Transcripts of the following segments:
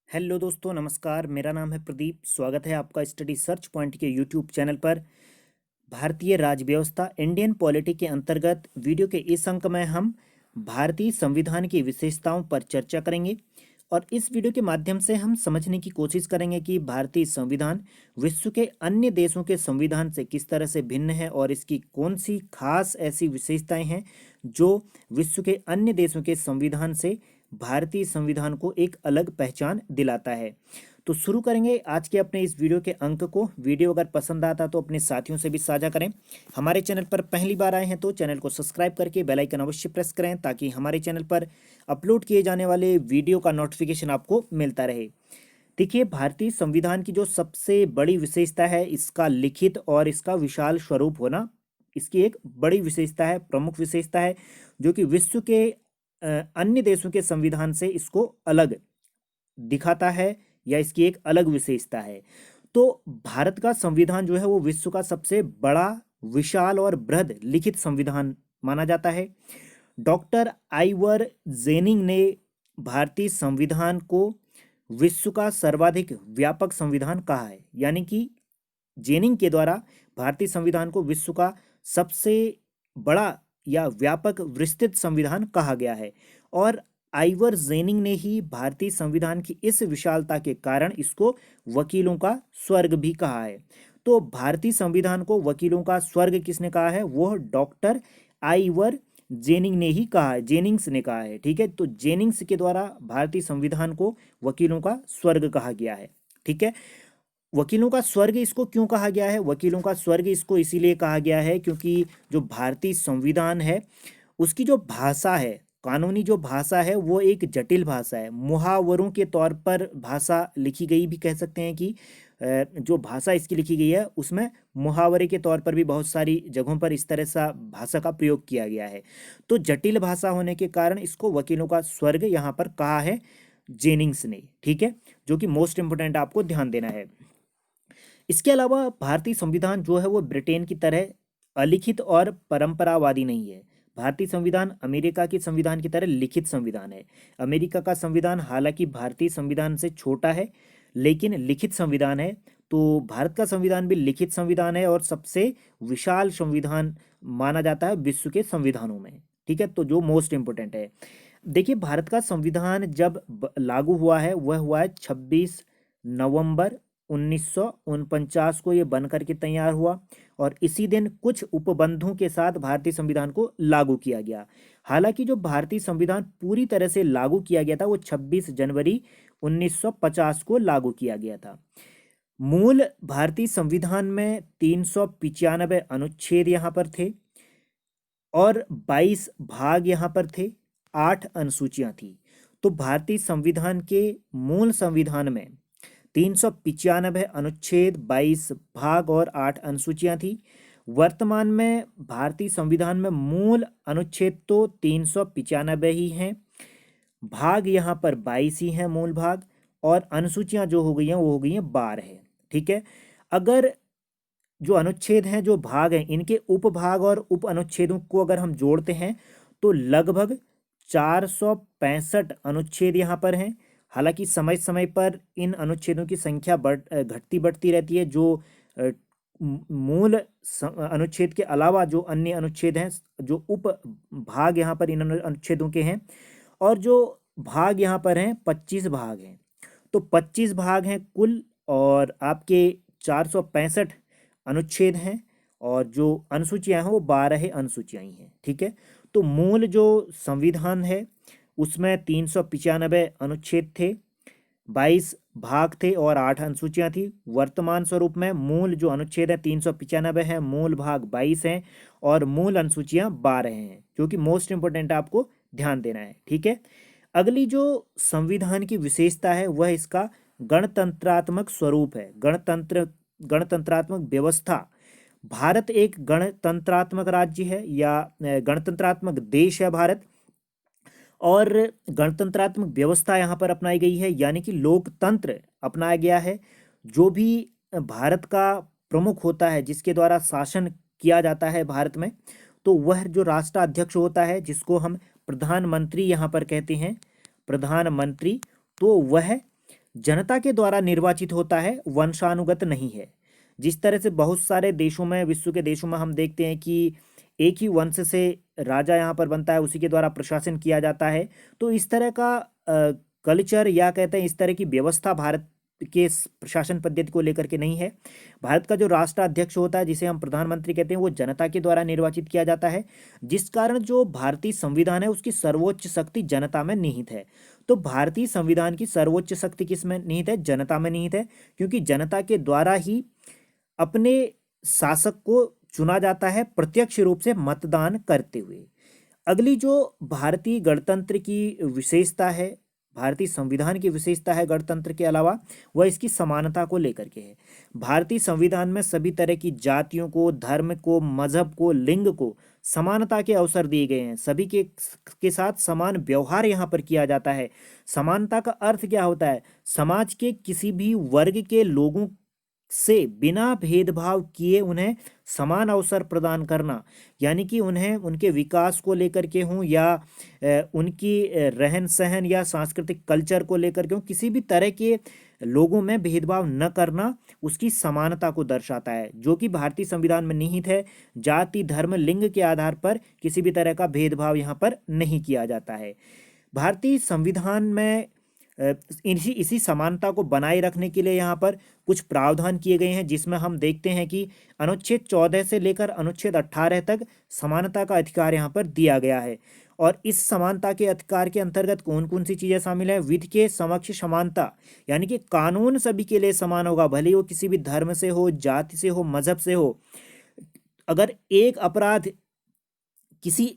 Hello दोस्तों, नमस्कार। मेरा नाम है प्रदीप। स्वागत है आपका स्टडी सर्च पॉइंट के यूट्यूब चैनल पर। भारतीय राज्य व्यवस्था इंडियन पॉलिटी के अंतर्गत वीडियो के इस अंक में हम भारतीय संविधान की विशेषताओं पर चर्चा करेंगे और इस वीडियो के माध्यम से हम समझने की कोशिश करेंगे कि भारतीय संविधान विश्व के अन्य देशों के संविधान से किस तरह से भिन्न है और इसकी कौन सी खास ऐसी विशेषताएं हैं जो विश्व के अन्य देशों के संविधान से भारतीय संविधान को एक अलग पहचान दिलाता है। तो शुरू करेंगे आज के अपने इस वीडियो के अंक को। वीडियो अगर पसंद आता तो अपने साथियों से भी साझा करें। हमारे चैनल पर पहली बार आए हैं तो चैनल को सब्सक्राइब करके बेल आइकन अवश्य प्रेस करें ताकि हमारे चैनल पर अपलोड किए जाने वाले वीडियो का नोटिफिकेशन आपको मिलता रहे। देखिए, भारतीय संविधान की जो सबसे बड़ी विशेषता है इसका लिखित और इसका विशाल स्वरूप होना। इसकी एक बड़ी विशेषता है, प्रमुख विशेषता है, जो कि विश्व के अन्य देशों के संविधान से इसको अलग दिखाता है या इसकी एक अलग विशेषता है। तो भारत का संविधान जो है वो विश्व का सबसे बड़ा, विशाल और बृहद लिखित संविधान माना जाता है। डॉक्टर आइवर जेनिंग ने भारतीय संविधान को विश्व का सर्वाधिक व्यापक संविधान कहा है, यानी कि जेनिंग के द्वारा भारतीय संविधान को विश्व का सबसे बड़ा या व्यापक विस्तृत संविधान कहा गया है। और आइवर जेनिंग ने ही भारतीय संविधान की इस विशालता के कारण इसको वकीलों का स्वर्ग भी कहा है। तो भारतीय संविधान को वकीलों का स्वर्ग किसने कहा है? वो डॉक्टर आइवर जेनिंग ने ही कहा है, जेनिंग्स ने कहा है। ठीक है, तो जेनिंग्स के द्वारा भारतीय संविधान को वकीलों का स्वर्ग कहा गया है। ठीक है, वकीलों का स्वर्ग इसको क्यों कहा गया है? वकीलों का स्वर्ग इसको इसीलिए कहा गया है क्योंकि जो भारतीय संविधान है उसकी जो भाषा है, कानूनी जो भाषा है, वो एक जटिल भाषा है। मुहावरों के तौर पर भाषा लिखी गई भी कह सकते हैं कि जो भाषा इसकी लिखी गई है उसमें मुहावरे के तौर पर भी बहुत सारी जगहों पर इस तरह सा भाषा का प्रयोग किया गया है। तो जटिल भाषा होने के कारण इसको वकीलों का स्वर्ग यहाँ पर कहा है जेनिंग्स ने। ठीक है, जो कि मोस्ट इंपोर्टेंट आपको ध्यान देना है। इसके अलावा भारतीय संविधान जो है वो ब्रिटेन की तरह अलिखित और परंपरावादी नहीं है। भारतीय संविधान अमेरिका के संविधान की तरह लिखित संविधान है। अमेरिका का संविधान हालांकि भारतीय संविधान से छोटा है लेकिन लिखित संविधान है। तो भारत का संविधान भी लिखित संविधान है और सबसे विशाल संविधान माना जाता है विश्व के संविधानों में। ठीक है, तो जो मोस्ट इम्पोर्टेंट है, देखिए भारत का संविधान जब लागू हुआ है वह हुआ है 26 नवंबर 1949 को ये बन करके तैयार हुआ और इसी दिन कुछ उपबंधों के साथ भारतीय संविधान को लागू किया गया। हालांकि जो भारतीय संविधान पूरी तरह से लागू किया गया था वो 26 जनवरी 1950 को लागू किया गया था। मूल भारतीय संविधान में 395 अनुच्छेद यहाँ पर थे और 22 भाग यहाँ पर थे, 8 अनुसूचियां थी। तो भारतीय संविधान के मूल संविधान में 395 अनुच्छेद, 22 भाग और 8 अनुसूचियां थी। वर्तमान में भारतीय संविधान में मूल अनुच्छेद तो 395 ही हैं, भाग यहाँ पर 22 ही हैं मूल भाग, और अनुसूचियां जो हो गई हैं वो हो गई हैं 12 है। ठीक है, अगर जो अनुच्छेद हैं, जो भाग हैं, इनके उपभाग और उप अनुच्छेदों को अगर हम जोड़ते हैं तो लगभग 465 अनुच्छेद यहाँ पर हैं। हालांकि समय समय पर इन अनुच्छेदों की संख्या घटती बढ़ती रहती है। जो मूल अनुच्छेद के अलावा जो अन्य अनुच्छेद हैं, जो उप भाग यहाँ पर इन अनुच्छेदों के हैं, और जो भाग यहाँ पर हैं 25 भाग हैं। तो 25 भाग हैं कुल और आपके 465 अनुच्छेद हैं और जो अनुसूचियां हैं वो 12 अनुसूचियां ही हैं। ठीक है, तो मूल जो संविधान है उसमें 395 अनुच्छेद थे, 22 भाग थे और 8 अनुसूचियां थी। वर्तमान स्वरूप में मूल जो अनुच्छेद है 395 है, मूल भाग 22 हैं और मूल अनुसूचियां 12 हैं, जो कि मोस्ट इंपोर्टेंट आपको ध्यान देना है। ठीक है, अगली जो संविधान की विशेषता है वह इसका गणतंत्रात्मक स्वरूप है। गणतंत्रात्मक व्यवस्था। भारत एक गणतंत्रात्मक राज्य है या गणतंत्रात्मक देश है भारत, और गणतंत्रात्मक व्यवस्था यहाँ पर अपनाई गई है, यानी कि लोकतंत्र अपनाया गया है। जो भी भारत का प्रमुख होता है, जिसके द्वारा शासन किया जाता है भारत में, तो वह जो राष्ट्राध्यक्ष होता है, जिसको हम प्रधानमंत्री यहाँ पर कहते हैं, प्रधानमंत्री, तो वह जनता के द्वारा निर्वाचित होता है, वंशानुगत नहीं है। जिस तरह से बहुत सारे देशों में, विश्व के देशों में हम देखते हैं कि एक ही वंश से राजा यहाँ पर बनता है, उसी के द्वारा प्रशासन किया जाता है। तो इस तरह का कल्चर या कहते हैं इस तरह की व्यवस्था भारत के प्रशासन पद्धति को लेकर के नहीं है। भारत का जो राष्ट्राध्यक्ष होता है, जिसे हम प्रधानमंत्री कहते हैं, वो जनता के द्वारा निर्वाचित किया जाता है, जिस कारण जो भारतीय संविधान है उसकी सर्वोच्च शक्ति जनता में निहित है। तो भारतीय संविधान की सर्वोच्च शक्ति किस में निहित है? जनता में निहित है, क्योंकि जनता के द्वारा ही अपने शासक को चुना जाता है, प्रत्यक्ष रूप से मतदान करते हुए। अगली जो भारतीय गणतंत्र की विशेषता है, भारतीय संविधान की विशेषता है गणतंत्र के अलावा, वह इसकी समानता को लेकर के है। भारतीय संविधान में सभी तरह की जातियों को, धर्म को, मजहब को, लिंग को समानता के अवसर दिए गए हैं। सभी के साथ समान व्यवहार यहाँ पर किया जाता है। समानता का अर्थ क्या होता है? समाज के किसी भी वर्ग के लोगों से बिना भेदभाव किए उन्हें समान अवसर प्रदान करना, यानी कि उन्हें उनके विकास को लेकर के हों या उनकी रहन सहन या सांस्कृतिक कल्चर को लेकर के हों, किसी भी तरह के लोगों में भेदभाव न करना उसकी समानता को दर्शाता है, जो कि भारतीय संविधान में निहित है। जाति, धर्म, लिंग के आधार पर किसी भी तरह का भेदभाव यहाँ पर नहीं किया जाता है। भारतीय संविधान में इसी समानता को बनाए रखने के लिए यहाँ पर कुछ प्रावधान किए गए हैं, जिसमें हम देखते हैं कि अनुच्छेद 14 से लेकर अनुच्छेद 18 तक समानता का अधिकार यहाँ पर दिया गया है। और इस समानता के अधिकार के अंतर्गत कौन कौन सी चीज़ें शामिल हैं? विधि के समक्ष समानता, यानी कि कानून सभी के लिए समान होगा, भले ही वो किसी भी धर्म से हो, जाति से हो, मजहब से हो। अगर एक अपराध किसी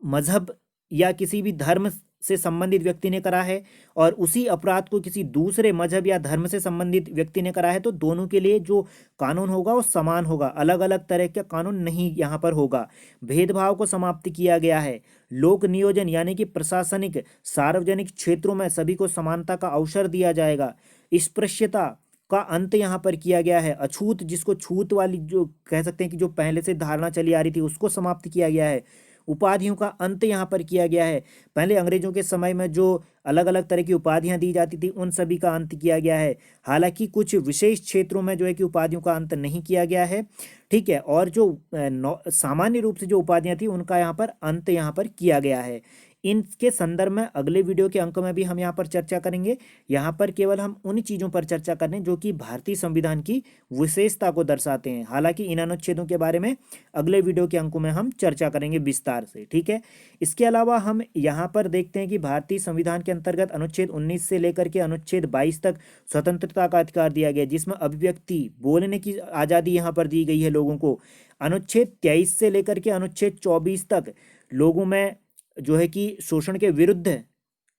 मजहब या किसी भी धर्म से संबंधित व्यक्ति ने करा है और उसी अपराध को किसी दूसरे मजहब या धर्म से संबंधित व्यक्ति ने करा है, तो दोनों के लिए जो कानून होगा वो समान होगा, अलग अलग तरह का कानून नहीं यहाँ पर होगा। भेदभाव को समाप्त किया गया है। लोक नियोजन यानी कि प्रशासनिक सार्वजनिक क्षेत्रों में सभी को समानता का अवसर दिया जाएगा। स्पृश्यता का अंत यहाँ पर किया गया है। अछूत, जिसको छूत वाली जो कह सकते हैं कि जो पहले से धारणा चली आ रही थी, उसको समाप्त किया गया है। उपाधियों का अंत यहाँ पर किया गया है। पहले अंग्रेजों के समय में जो अलग अलग तरह की उपाधियां दी जाती थी, उन सभी का अंत किया गया है। हालांकि कुछ विशेष क्षेत्रों में जो है कि उपाधियों का अंत नहीं किया गया है, ठीक है। और जो सामान्य रूप से जो उपाधियां थी, उनका यहाँ पर अंत यहाँ पर किया गया है। इनके संदर्भ में अगले वीडियो के अंक में भी हम यहाँ पर चर्चा करेंगे। यहाँ पर केवल हम उन चीज़ों पर चर्चा करें जो कि भारतीय संविधान की विशेषता को दर्शाते हैं। हालांकि इन अनुच्छेदों के बारे में अगले वीडियो के अंकों में हम चर्चा करेंगे विस्तार से, ठीक है। इसके अलावा हम यहाँ पर देखते हैं कि भारतीय संविधान के अंतर्गत अनुच्छेद 19 से लेकर के अनुच्छेद 22 तक स्वतंत्रता का अधिकार दिया गया, जिसमें अभिव्यक्ति, बोलने की आज़ादी यहाँ पर दी गई है लोगों को। अनुच्छेद 23 से लेकर के अनुच्छेद 24 तक लोगों में जो है कि शोषण के विरुद्ध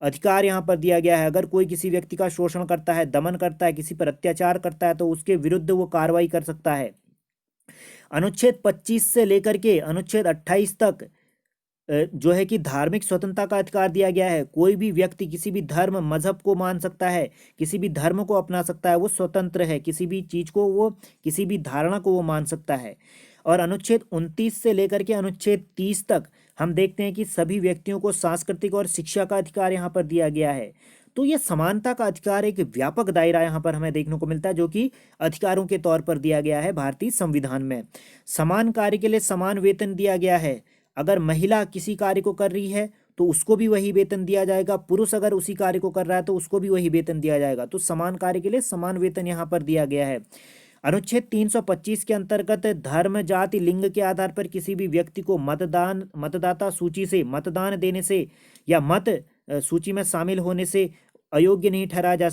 अधिकार यहाँ पर दिया गया है। अगर कोई किसी व्यक्ति का शोषण करता है, दमन करता है, किसी पर अत्याचार करता है, तो उसके विरुद्ध वो कार्रवाई कर सकता है। अनुच्छेद 25 से लेकर के अनुच्छेद 28 तक जो है कि धार्मिक स्वतंत्रता का अधिकार दिया गया है। कोई भी व्यक्ति किसी भी धर्म, मजहब को मान सकता है, किसी भी धर्म को अपना सकता है, वो स्वतंत्र है। किसी भी चीज को, वो किसी भी धारणा को वो मान सकता है। और अनुच्छेद 29 से लेकर के अनुच्छेद 30 तक हम देखते हैं कि सभी व्यक्तियों को सांस्कृतिक और शिक्षा का अधिकार यहाँ पर दिया गया है। तो ये समानता का अधिकार एक व्यापक दायरा यहाँ पर हमें देखने को मिलता है, जो कि अधिकारों के तौर पर दिया गया है भारतीय संविधान में। समान कार्य के लिए समान वेतन दिया गया है। अगर महिला किसी कार्य को कर रही है तो उसको भी वही वेतन दिया जाएगा, पुरुष अगर उसी कार्य को कर रहा है तो उसको भी वही वेतन दिया जाएगा। तो समान कार्य के लिए समान वेतन यहाँ पर दिया गया है। अनुच्छेद 325 के अंतर्गत धर्म, जाति, लिंग के आधार पर किसी भी व्यक्ति को मतदाता सूची से मतदान देने से या मत सूची में शामिल होने से अयोग्य नहीं ठहराया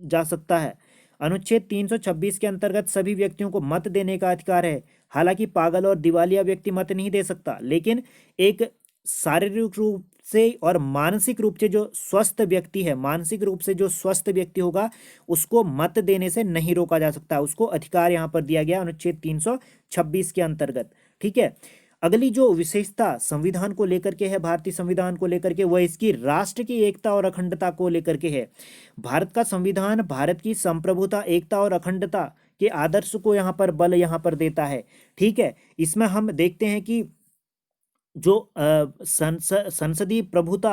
जा सकता है। अनुच्छेद 326 के अंतर्गत सभी व्यक्तियों को मत देने का अधिकार है। हालांकि पागल और दिवालिया व्यक्ति मत नहीं दे सकता, लेकिन एक शारीरिक रूप से और मानसिक रूप से जो स्वस्थ व्यक्ति है, मानसिक रूप से जो स्वस्थ व्यक्ति होगा, उसको मत देने से नहीं रोका जा सकता। उसको अधिकार यहाँ पर दिया गया अनुच्छेद 326 के अंतर्गत, ठीक है। अगली जो विशेषता संविधान को लेकर के है, भारतीय संविधान को लेकर के, वह इसकी राष्ट्र की एकता और अखंडता को लेकर के है। भारत का संविधान भारत की संप्रभुता, एकता और अखंडता के आदर्श को यहाँ पर बल यहाँ पर देता है, ठीक है। इसमें हम देखते हैं कि जो संसदीय प्रभुता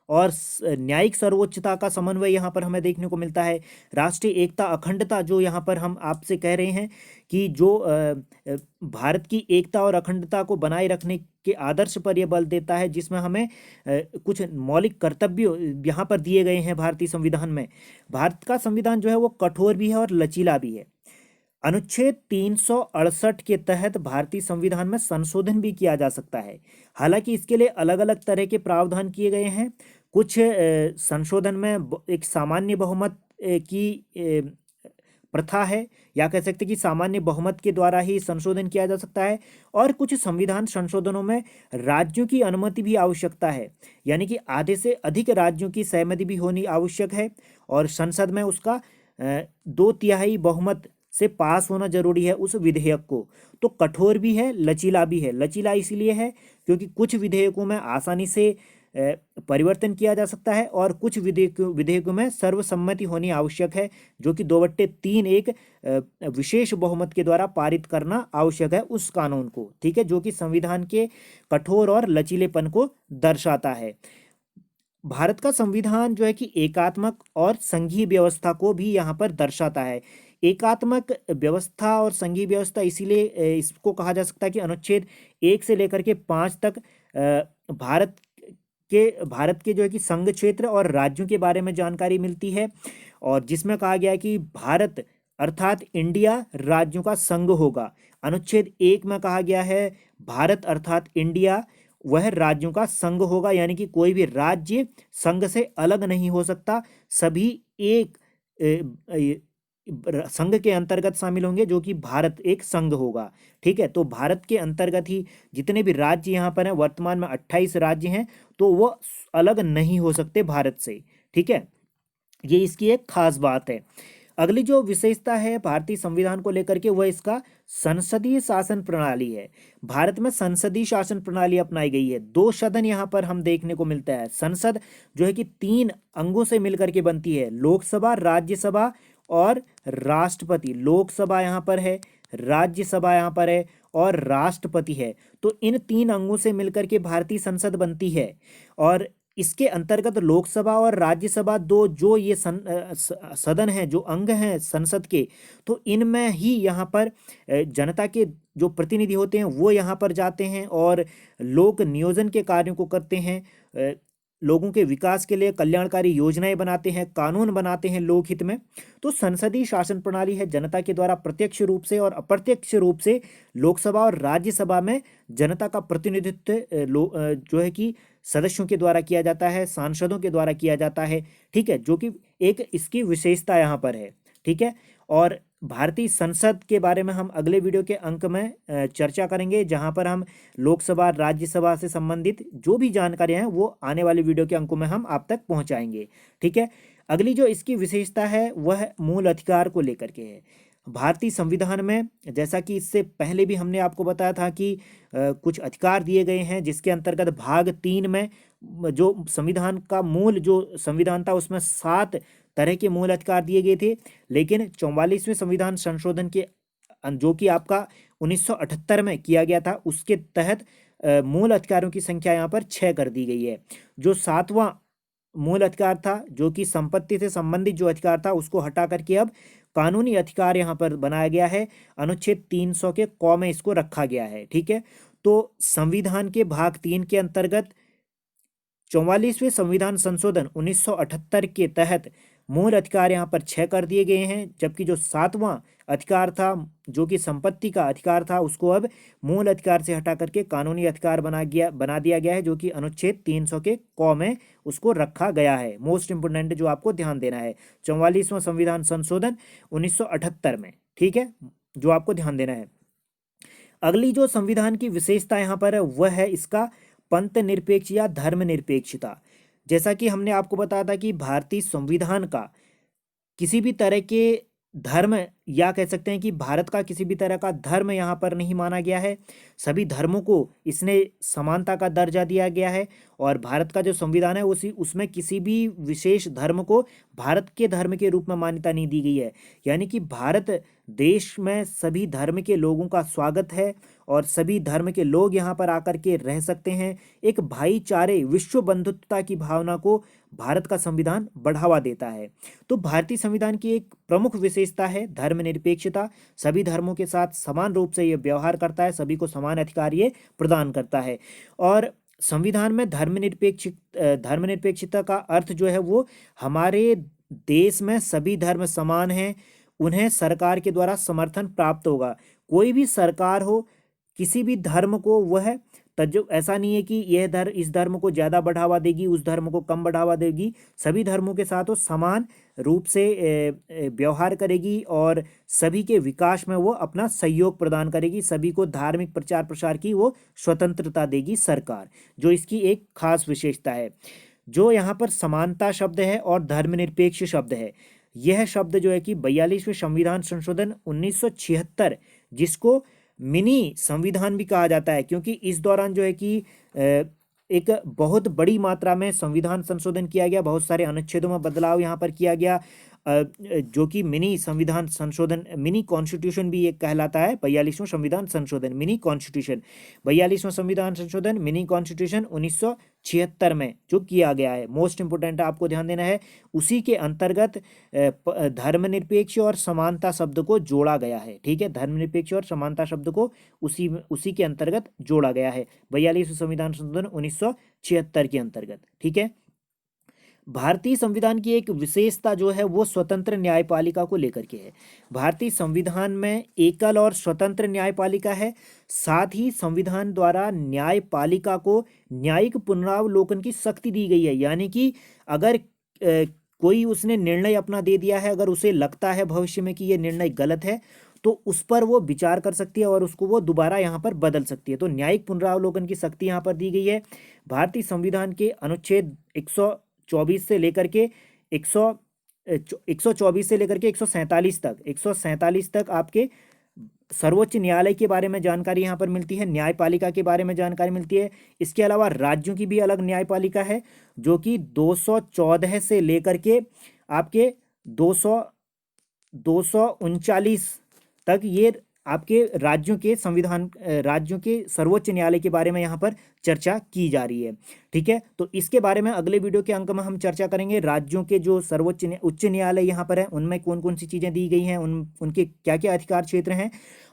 और न्यायिक सर्वोच्चता का समन्वय यहाँ पर हमें देखने को मिलता है। राष्ट्रीय एकता अखंडता जो यहाँ पर हम आपसे कह रहे हैं कि जो भारत की एकता और अखंडता को बनाए रखने के आदर्श पर यह बल देता है, जिसमें हमें कुछ मौलिक कर्तव्य यहाँ पर दिए गए हैं भारतीय संविधान में। भारत का संविधान जो है वो कठोर भी है और लचीला भी है। अनुच्छेद 368 के तहत भारतीय संविधान में संशोधन भी किया जा सकता है। हालांकि इसके लिए अलग अलग तरह के प्रावधान किए गए हैं। कुछ संशोधन में एक सामान्य बहुमत की प्रथा है, या कह सकते हैं कि सामान्य बहुमत के द्वारा ही संशोधन किया जा सकता है। और कुछ संविधान संशोधनों में राज्यों की अनुमति भी आवश्यकता है, यानी कि आधे से अधिक राज्यों की सहमति भी होनी आवश्यक है, और संसद में उसका 2/3 बहुमत से पास होना जरूरी है उस विधेयक को। तो कठोर भी है, लचीला भी है। लचीला इसीलिए है क्योंकि कुछ विधेयकों में आसानी से परिवर्तन किया जा सकता है, और कुछ विधेयकों में सर्वसम्मति होनी आवश्यक है, जो कि 2/3 एक विशेष बहुमत के द्वारा पारित करना आवश्यक है उस कानून को। ठीक है, जो कि संविधान के कठोर और लचीलेपन को दर्शाता है। भारत का संविधान जो है कि एकात्मक और संघीय व्यवस्था को भी यहाँ पर दर्शाता है। एकात्मक व्यवस्था और संघीय व्यवस्था इसीलिए इसको कहा जा सकता है कि अनुच्छेद 1 से लेकर के 5 तक भारत के जो है कि संघ क्षेत्र और राज्यों के बारे में जानकारी मिलती है, और जिसमें कहा गया है कि भारत अर्थात इंडिया राज्यों का संघ होगा। अनुच्छेद 1 में कहा गया है भारत अर्थात इंडिया वह राज्यों का संघ होगा, यानी कि कोई भी राज्य संघ से अलग नहीं हो सकता, सभी एक संघ के अंतर्गत शामिल होंगे, जो कि भारत एक संघ होगा। ठीक है, तो भारत के अंतर्गत ही जितने भी राज्य यहाँ पर हैं, वर्तमान में 28 राज्य हैं, तो वो अलग नहीं हो सकते भारत से। ठीक है, ये इसकी एक खास बात है। अगली जो विशेषता है भारतीय संविधान को लेकर के, वह इसका संसदीय शासन प्रणाली है। भारत में संसदीय शासन प्रणाली अपनाई गई है। 2 सदन यहाँ पर हम देखने को मिलता है। संसद जो है कि 3 अंगों से मिलकर के बनती है, लोकसभा, राज्यसभा और राष्ट्रपति। लोकसभा यहाँ पर है, राज्यसभा यहाँ पर है, और राष्ट्रपति है। तो इन 3 अंगों से मिलकर के भारतीय संसद बनती है, और इसके अंतर्गत लोकसभा और राज्यसभा दो जो ये सदन हैं, जो अंग हैं संसद के, तो इनमें ही यहाँ पर जनता के जो प्रतिनिधि होते हैं वो यहाँ पर जाते हैं और लोक नियोजन के कार्यों को करते हैं, लोगों के विकास के लिए कल्याणकारी योजनाएं बनाते हैं, कानून बनाते हैं लोकहित में। तो संसदीय शासन प्रणाली है जनता के द्वारा प्रत्यक्ष रूप से और अप्रत्यक्ष रूप से लोकसभा और राज्यसभा में जनता का प्रतिनिधित्व जो है कि सदस्यों के द्वारा किया जाता है, सांसदों के द्वारा किया जाता है। ठीक है, जो कि एक इसकी विशेषता यहाँ पर है। ठीक है, और भारतीय संसद के बारे में हम अगले वीडियो के अंक में चर्चा करेंगे, जहां पर हम लोकसभा राज्यसभा से संबंधित जो भी जानकारियां हैं वो आने वाले वीडियो के अंकों में हम आप तक पहुंचाएंगे। ठीक है, अगली जो इसकी विशेषता है वह मूल अधिकार को लेकर के है। भारतीय संविधान में, जैसा कि इससे पहले भी हमने आपको बताया था कि कुछ अधिकार दिए गए हैं, जिसके अंतर्गत भाग 3 में जो संविधान का मूल जो संविधान था उसमें 7 तरह के मूल अधिकार दिए गए थे, लेकिन 44वें संविधान संशोधन के जो कि आपका 1978 में किया गया था, उसके तहत मूल अधिकारों की संख्या यहाँ पर 6 कर दी गई है। जो 7वां मूल अधिकार था, जो कि संपत्ति से संबंधित जो अधिकार था, उसको हटा करके अब कानूनी अधिकार यहाँ पर बनाया गया है। अनुच्छेद 300 के क में इसको रखा गया है। ठीक है, तो संविधान के भाग 3 के अंतर्गत 44वें संविधान संशोधन 1978 के तहत मूल अधिकार यहाँ पर 6 कर दिए गए हैं, जबकि जो 7वां अधिकार था जो कि संपत्ति का अधिकार था, उसको अब मूल अधिकार से हटा करके कानूनी अधिकार बना दिया गया है, जो कि अनुच्छेद 300 के क में उसको रखा गया है। मोस्ट इंपोर्टेंट जो आपको ध्यान देना है, 44वां संविधान संशोधन 1978 में। ठीक है, जो आपको ध्यान देना है। अगली जो संविधान की विशेषता यहाँ पर है वह है इसका पंथ निरपेक्ष या धर्मनिरपेक्षता। जैसा कि हमने आपको बताया था कि भारतीय संविधान का किसी भी तरह के धर्म या कह सकते हैं कि भारत का किसी भी तरह का धर्म यहाँ पर नहीं माना गया है। सभी धर्मों को इसने समानता का दर्जा दिया गया है और भारत का जो संविधान है उसमें किसी भी विशेष धर्म को भारत के धर्म के रूप में मान्यता नहीं दी गई है। यानी कि भारत देश में सभी धर्म के लोगों का स्वागत है और सभी धर्म के लोग यहाँ पर आकर के रह सकते हैं। एक भाईचारे विश्व बंधुत्वता की भावना को भारत का संविधान बढ़ावा देता है। तो भारतीय संविधान की एक प्रमुख विशेषता है धर्मनिरपेक्षता। सभी धर्मों के साथ समान रूप से ये व्यवहार करता है, सभी को समान अधिकार ये प्रदान करता है। और संविधान में धर्मनिरपेक्षता का अर्थ जो है वो हमारे देश में सभी धर्म समान हैं, उन्हें सरकार के द्वारा समर्थन प्राप्त होगा। कोई भी सरकार हो, किसी भी धर्म को वह तजो ऐसा नहीं है कि यह इस धर्म को ज़्यादा बढ़ावा देगी, उस धर्म को कम बढ़ावा देगी। सभी धर्मों के साथ वो समान रूप से व्यवहार करेगी और सभी के विकास में वो अपना सहयोग प्रदान करेगी। सभी को धार्मिक प्रचार प्रसार की वो स्वतंत्रता देगी सरकार, जो इसकी एक खास विशेषता है। जो यहाँ पर समानता शब्द है और धर्मनिरपेक्ष शब्द है, यह शब्द जो है कि 42वें संविधान संशोधन 1976, जिसको मिनी संविधान भी कहा जाता है, क्योंकि इस दौरान जो है कि एक बहुत बड़ी मात्रा में संविधान संशोधन किया गया, बहुत सारे अनुच्छेदों में बदलाव यहाँ पर किया गया, जो कि मिनी संविधान संशोधन, मिनी कॉन्स्टिट्यूशन भी एक कहलाता है। 42वां संविधान संशोधन मिनी कॉन्स्टिट्यूशन, 42वां संविधान संशोधन मिनी कॉन्स्टिट्यूशन 1976 में जो किया गया है, मोस्ट इंपोर्टेंट आपको ध्यान देना है। उसी के अंतर्गत धर्मनिरपेक्ष और समानता शब्द को जोड़ा गया है। ठीक है, धर्मनिरपेक्ष और समानता शब्द को उसी के अंतर्गत जोड़ा गया है 42वां संविधान संशोधन 1976 के अंतर्गत। ठीक है, भारतीय संविधान की एक विशेषता जो है वो स्वतंत्र न्यायपालिका को लेकर के है। भारतीय संविधान में एकल और स्वतंत्र न्यायपालिका है। साथ ही संविधान द्वारा न्यायपालिका को न्यायिक पुनरावलोकन की शक्ति दी गई है। यानी कि अगर कोई उसने निर्णय अपना दे दिया है, अगर उसे लगता है भविष्य में कि ये निर्णय गलत है, तो उस पर वो विचार कर सकती है और उसको वो दोबारा यहाँ पर बदल सकती है। तो न्यायिक पुनरावलोकन की शक्ति यहाँ पर दी गई है। भारतीय संविधान के अनुच्छेद 124 से लेकर के 124 से लेकर के 147 तक आपके सर्वोच्च न्यायालय के बारे में जानकारी यहाँ पर मिलती है, न्यायपालिका के बारे में जानकारी मिलती है। इसके अलावा राज्यों की भी अलग न्यायपालिका है, जो कि 214 से लेकर के आपके 239 तक ये आपके राज्यों के सर्वोच्च न्यायालय के बारे में यहाँ पर चर्चा की जा रही है। ठीक है, तो इसके बारे में अगले वीडियो के अंक में हम चर्चा करेंगे। राज्यों के जो उच्च न्यायालय यहाँ पर है, उनमें कौन कौन सी चीज़ें दी गई हैं, उनके क्या क्या अधिकार क्षेत्र हैं,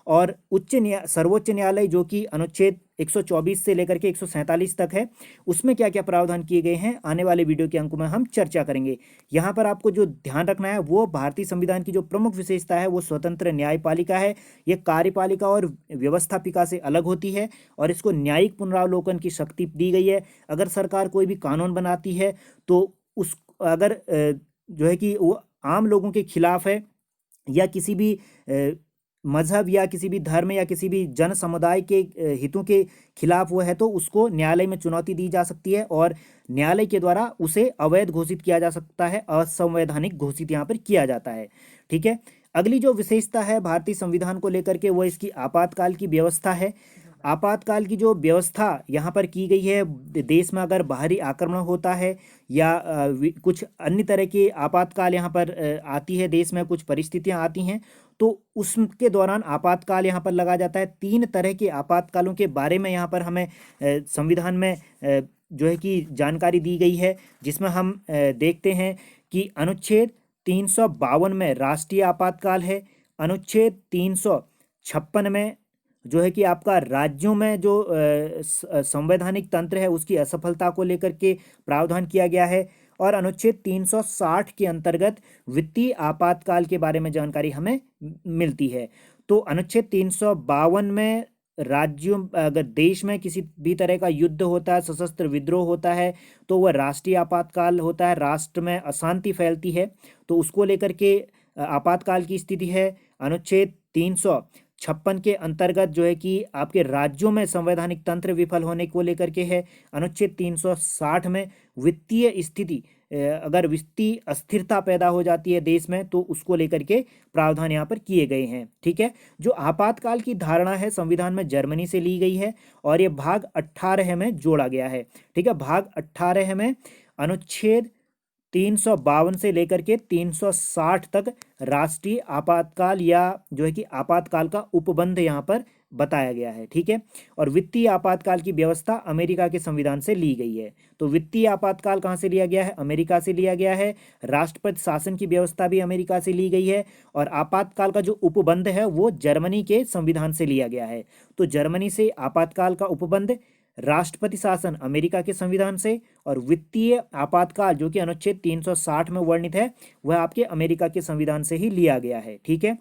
और सर्वोच्च न्यायालय जो कि अनुच्छेद 124 से लेकर के 147 तक है, उसमें क्या क्या प्रावधान किए गए हैं, आने वाले वीडियो के अंकों में हम चर्चा करेंगे। यहाँ पर आपको जो ध्यान रखना है वो भारतीय संविधान की जो प्रमुख विशेषता है वो स्वतंत्र न्यायपालिका है। ये कार्यपालिका और व्यवस्थापिका से अलग होती है और इसको न्यायिक पुनरावलोकन की शक्ति दी गई है। अगर सरकार कोई भी कानून बनाती है तो अगर जो है कि वो आम लोगों के खिलाफ है या किसी भी मजहब या किसी भी धर्म या किसी भी जन समुदाय के हितों के खिलाफ वो है, तो उसको न्यायालय में चुनौती दी जा सकती है और न्यायालय के द्वारा उसे अवैध घोषित किया जा सकता है, असंवैधानिक घोषित यहाँ पर किया जाता है। ठीक है, अगली जो विशेषता है भारतीय संविधान को लेकर के वो इसकी आपातकाल की व्यवस्था है। आपातकाल की जो व्यवस्था यहाँ पर की गई है, देश में अगर बाहरी आक्रमण होता है या कुछ अन्य तरह के आपातकाल यहाँ पर आती है, देश में कुछ परिस्थितियाँ आती हैं, तो उसके दौरान आपातकाल यहाँ पर लगा जाता है। 3 तरह के आपातकालों के बारे में यहाँ पर हमें संविधान में जो है कि जानकारी दी गई है, जिसमें हम देखते हैं कि अनुच्छेद 352 में राष्ट्रीय आपातकाल है। अनुच्छेद 356 में जो है कि आपका राज्यों में जो संवैधानिक तंत्र है उसकी असफलता को लेकर के प्रावधान किया गया है। और अनुच्छेद 360 के अंतर्गत वित्तीय आपातकाल के बारे में जानकारी हमें मिलती है। तो अनुच्छेद 352 में राज्यों, अगर देश में किसी भी तरह का युद्ध होता है, सशस्त्र विद्रोह होता है, तो वह राष्ट्रीय आपातकाल होता है। राष्ट्र में अशांति फैलती है तो उसको लेकर के आपातकाल की स्थिति है। अनुच्छेद 356 के अंतर्गत जो है कि आपके राज्यों में संवैधानिक तंत्र विफल होने को लेकर के है। अनुच्छेद 360 में वित्तीय स्थिति अगर वित्तीय अस्थिरता पैदा हो जाती है देश में तो उसको लेकर के प्रावधान यहाँ पर किए गए हैं। ठीक है, जो आपातकाल की धारणा है संविधान में जर्मनी से ली गई है और ये भाग 18 में जोड़ा गया है। ठीक है, भाग 18 में अनुच्छेद 352 से लेकर के 360 तक राष्ट्रीय आपातकाल या जो है कि आपातकाल का उपबंध यहाँ पर बताया गया है। ठीक है, और वित्तीय आपातकाल की व्यवस्था अमेरिका के संविधान से ली गई है। तो वित्तीय आपातकाल कहाँ से लिया गया है? अमेरिका से लिया गया है। राष्ट्रपति शासन की व्यवस्था भी अमेरिका से ली गई है और आपातकाल का जो उपबंध है वो जर्मनी के संविधान से लिया गया है। तो जर्मनी से आपातकाल का उपबंध, राष्ट्रपति शासन अमेरिका के संविधान से, और वित्तीय आपातकाल जो कि अनुच्छेद 360 में वर्णित है वह आपके अमेरिका के संविधान से ही लिया गया है। ठीक है,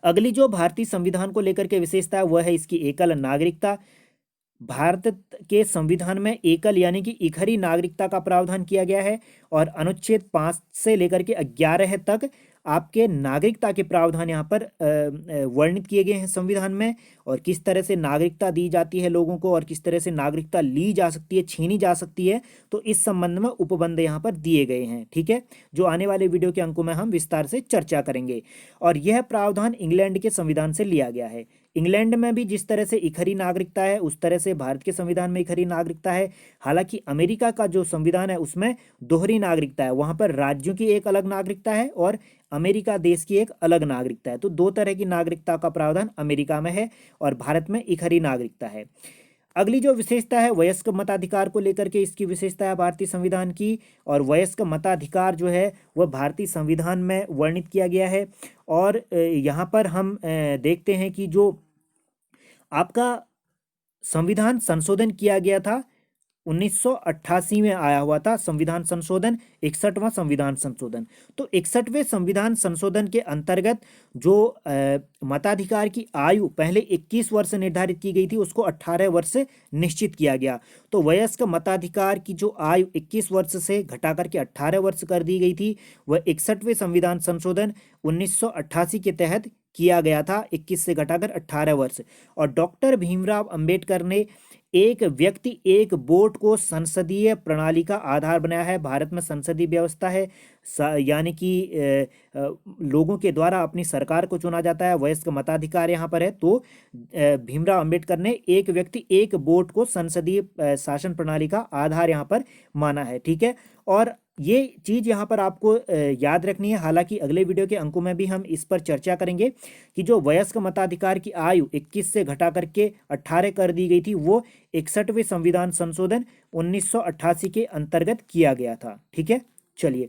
अगली जो भारतीय संविधान को लेकर के विशेषता है वह है इसकी एकल नागरिकता। भारत के संविधान में एकल यानी कि इखरी नागरिकता का प्रावधान किया गया है और अनुच्छेद 5 से लेकर के 11 तक आपके नागरिकता के प्रावधान यहाँ पर वर्णित किए गए हैं संविधान में, और किस तरह से नागरिकता दी जाती है लोगों को और किस तरह से नागरिकता ली जा सकती है, छीनी जा सकती है। तो इस संबंध में उपबंध यहाँ पर दिए गए हैं। ठीक है, जो आने वाले वीडियो के अंकों में हम विस्तार से चर्चा करेंगे। और यह प्रावधान इंग्लैंड के संविधान से लिया गया है। इंग्लैंड में भी जिस तरह से इखरी नागरिकता है उस तरह से भारत के संविधान में इखरी नागरिकता है। हालांकि अमेरिका का जो संविधान है उसमें दोहरी नागरिकता है, वहां पर राज्यों की एक अलग नागरिकता है और अमेरिका देश की एक अलग नागरिकता है। तो दो तरह की नागरिकता का प्रावधान अमेरिका में है और भारत में इखरी नागरिकता है। अगली जो विशेषता है वयस्क मताधिकार को लेकर के इसकी विशेषता है भारतीय संविधान की, और वयस्क मताधिकार जो है वह भारतीय संविधान में वर्णित किया गया है। और यहाँ पर हम देखते हैं कि जो आपका संविधान संशोधन किया गया था 1988 में आया हुआ था संविधान संशोधन, 61वां संविधान संशोधन। तो 61वें संविधान संशोधन के अंतर्गत जो मताधिकार की आयु पहले 21 वर्ष निर्धारित की गई थी उसको 18 वर्ष से निश्चित किया गया। तो वयस्क मताधिकार की जो आयु 21 वर्ष से घटा करके 18 वर्ष कर दी गई थी, वह 61वें संविधान संशोधन 1988 के तहत किया गया था, 21 से घटाकर 18 वर्ष। और डॉक्टर भीमराव अंबेडकर ने एक व्यक्ति एक वोट को संसदीय प्रणाली का आधार बनाया है। भारत में संसदीय व्यवस्था है, यानी कि लोगों के द्वारा अपनी सरकार को चुना जाता है। वयस्क मताधिकार यहाँ पर है। तो भीमराव अंबेडकर ने एक व्यक्ति एक वोट को संसदीय शासन प्रणाली का आधार यहाँ पर माना है। ठीक है, और ये चीज़ यहाँ पर आपको याद रखनी है। हालांकि अगले वीडियो के अंकों में भी हम इस पर चर्चा करेंगे कि जो वयस्क मताधिकार की आयु 21 से घटा करके 18 कर दी गई थी वो 61वें संविधान संशोधन 1988 के अंतर्गत किया गया था। ठीक है, चलिए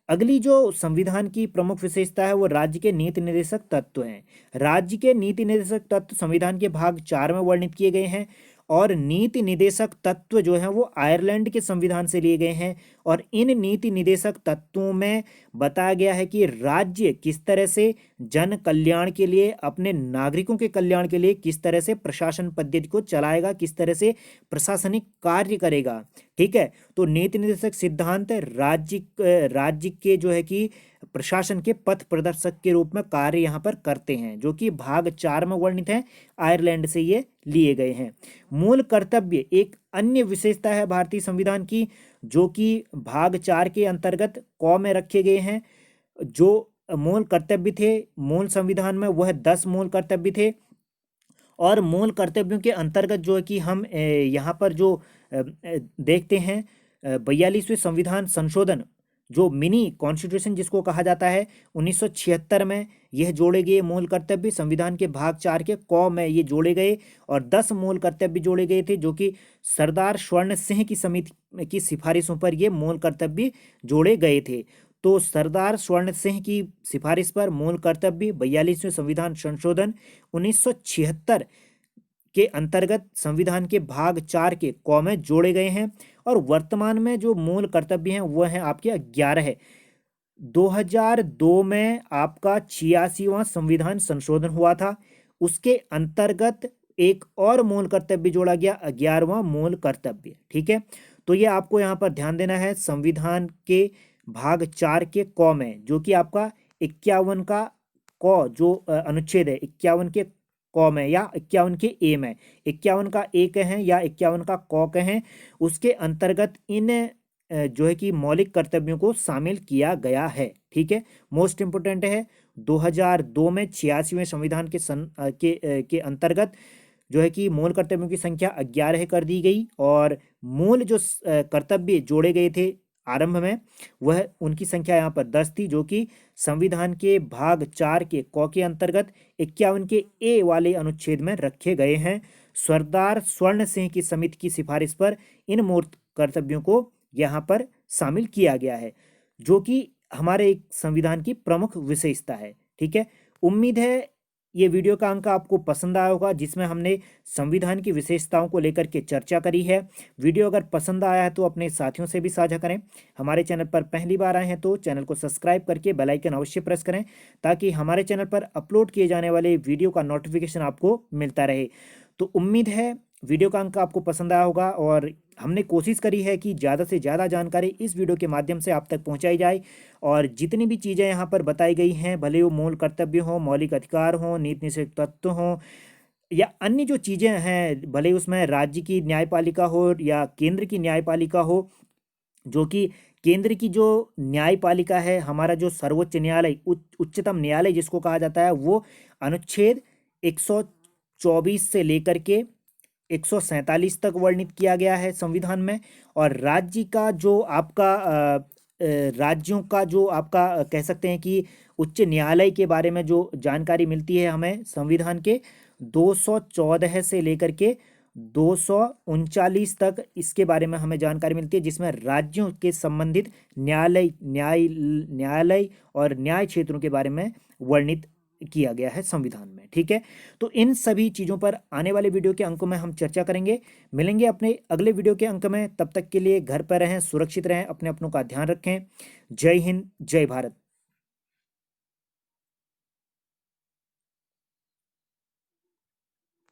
अगली जो संविधान की प्रमुख विशेषता है वो राज्य के नीति निर्देशक तत्व हैं। राज्य के नीति निर्देशक तत्व संविधान के भाग 4 में वर्णित किए गए हैं और नीति निदेशक तत्व जो है वो आयरलैंड के संविधान से लिए गए हैं। और इन नीति निदेशक तत्वों में बताया गया है कि राज्य किस तरह से जन कल्याण के लिए, अपने नागरिकों के कल्याण के लिए किस तरह से प्रशासन पद्धति को चलाएगा, किस तरह से प्रशासनिक कार्य करेगा। ठीक है, तो नीति निर्देशक सिद्धांत राज्य के जो है कि प्रशासन के पथ प्रदर्शक के रूप में कार्य यहाँ पर करते हैं, जो कि भाग 4 में वर्णित है। आयरलैंड से ये लिए गए हैं। मूल कर्तव्य एक अन्य विशेषता है भारतीय संविधान की, जो कि भाग 4 के अंतर्गत क में रखे गए हैं। जो मूल कर्तव्य थे मूल संविधान में वह 10 मूल कर्तव्य थे। और मूल कर्तव्यों के अंतर्गत जो है कि हम यहाँ पर जो देखते हैं 42वें संविधान संशोधन, जो मिनी कॉन्स्टिट्यूशन जिसको कहा जाता है, 1976 में यह जोड़े गए मूल कर्तव्य संविधान के भाग 4 के क में ये जोड़े गए और 10 मूल कर्तव्य जोड़े गए थे, जो कि सरदार स्वर्ण सिंह की समिति की सिफारिशों पर ये मूल कर्तव्य जोड़े गए थे। तो सरदार स्वर्ण सिंह की सिफारिश पर मूल कर्तव्य 42वें संविधान संशोधन 1976 के अंतर्गत संविधान के भाग 4 के क में जोड़े गए हैं। और वर्तमान में जो मूल कर्तव्य हैं वह हैं आपके 11 है। 2002 में आपका 86वां संविधान संशोधन हुआ था, उसके अंतर्गत एक और मूल कर्तव्य जोड़ा गया, 11वां मूल कर्तव्य। ठीक है, तो ये आपको यहाँ पर ध्यान देना है। संविधान के भाग 4 के क में, जो कि आपका 51 का क जो अनुच्छेद है 51 के क में या 51 के ए में, 51 का ए कहें या 51 का क कहें, उसके अंतर्गत इन जो है कि मौलिक कर्तव्यों को शामिल किया गया है। ठीक है, मोस्ट इम्पोर्टेंट है 2002 में 86वें संविधान के अंतर्गत जो है कि मूल कर्तव्यों की संख्या 11 कर दी गई और मूल जो कर्तव्य जोड़े गए थे आरंभ में वह उनकी संख्या यहाँ पर 10 थी, जो कि संविधान के भाग 4 के क के अंतर्गत 51 के ए वाले अनुच्छेद में रखे गए हैं। सरदार स्वर्ण सिंह की समिति की सिफारिश पर इन मूल कर्तव्यों को यहाँ पर शामिल किया गया है, जो कि हमारे एक संविधान की प्रमुख विशेषता है। ठीक है, उम्मीद है ये वीडियो का अंक आपको पसंद आया होगा, जिसमें हमने संविधान की विशेषताओं को लेकर के चर्चा करी है। वीडियो अगर पसंद आया है तो अपने साथियों से भी साझा करें। हमारे चैनल पर पहली बार आए हैं तो चैनल को सब्सक्राइब करके बेल आइकन अवश्य प्रेस करें, ताकि हमारे चैनल पर अपलोड किए जाने वाले वीडियो का नोटिफिकेशन आपको मिलता रहे। तो उम्मीद है वीडियो का अंक आपको पसंद आया होगा और हमने कोशिश करी है कि ज़्यादा से ज़्यादा जानकारी इस वीडियो के माध्यम से आप तक पहुंचाई जाए और जितनी भी चीज़ें यहाँ पर बताई गई हैं, भले वो मूल कर्तव्य हों, मौलिक अधिकार हों, नीति निषेध तत्व हों या अन्य जो चीज़ें हैं, भले उसमें राज्य की न्यायपालिका हो या केंद्र की न्यायपालिका हो, जो कि केंद्र की जो न्यायपालिका है, हमारा जो सर्वोच्च न्यायालय, उच्चतम न्यायालय जिसको कहा जाता है, वो अनुच्छेद 124 से लेकर के 147 तक वर्णित किया गया है संविधान में। और राज्य का जो आपका राज्यों का जो आपका कह सकते हैं कि उच्च न्यायालय के बारे में जो जानकारी मिलती है हमें संविधान के 214 से लेकर के 239 तक इसके बारे में हमें जानकारी मिलती है, जिसमें राज्यों के संबंधित न्यायालय और न्याय क्षेत्रों के बारे में वर्णित किया गया है संविधान में। ठीक है, तो इन सभी चीज़ों पर आने वाले वीडियो के अंकों में हम चर्चा करेंगे। मिलेंगे अपने अगले वीडियो के अंक में, तब तक के लिए घर पर रहें, सुरक्षित रहें, अपने अपनों का ध्यान रखें। जय हिंद, जय भारत।